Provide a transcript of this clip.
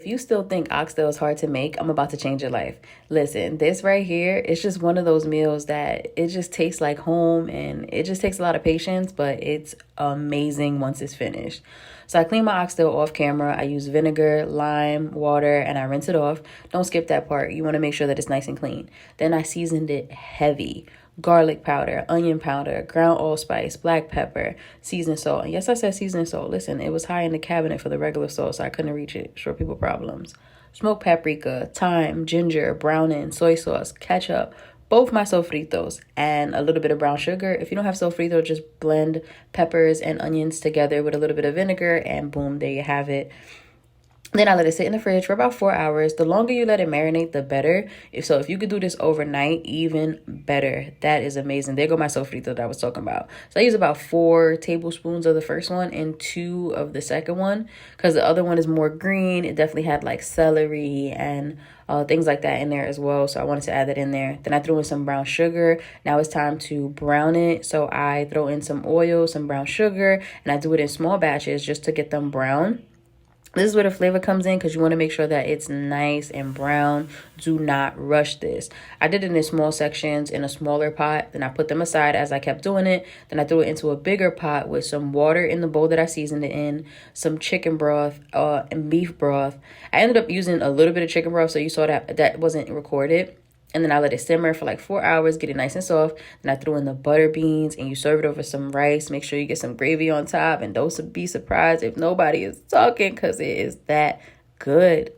If you still think oxtail is hard to make, I'm about to change your life. Listen, this right here, it's just one of those meals that it just tastes like home, and it just takes a lot of patience, but it's amazing once it's finished. So I clean my oxtail off camera. I use vinegar, lime, water, and I rinse it off. Don't skip that part. You want to make sure that it's nice and clean. Then I seasoned it heavy. Garlic powder, onion powder, ground allspice, black pepper, seasoned salt. And yes, I said seasoned salt. Listen, it was high in the cabinet for the regular salt, so I couldn't reach it. Short people problems. Smoked paprika, thyme, ginger, browning, soy sauce, ketchup, both my sofritos, and a little bit of brown sugar. If you don't have sofrito, just blend peppers and onions together with a little bit of vinegar, and boom, there you have it. Then I let it sit in the fridge for about 4 hours. The longer you let it marinate, the better. If you could do this overnight, even better. That is amazing. There go my sofrito that I was talking about. So I use about 4 tablespoons of the first one and 2 of the second one, because the other one is more green. It definitely had like celery and things like that in there as well. So I wanted to add that in there. Then I threw in some brown sugar. Now it's time to brown it. So I throw in some oil, some brown sugar, and I do it in small batches just to get them brown. This is where the flavor comes in, because you want to make sure that it's nice and brown. Do not rush this. I did it in small sections in a smaller pot. Then I put them aside as I kept doing it. Then I threw it into a bigger pot with some water in the bowl that I seasoned it in, some chicken broth and beef broth. I ended up using a little bit of chicken broth, so you saw that wasn't recorded. And then I let it simmer for like 4 hours, get it nice and soft. Then I threw in the butter beans, and you serve it over some rice. Make sure you get some gravy on top, and don't be surprised if nobody is talking, because it is that good.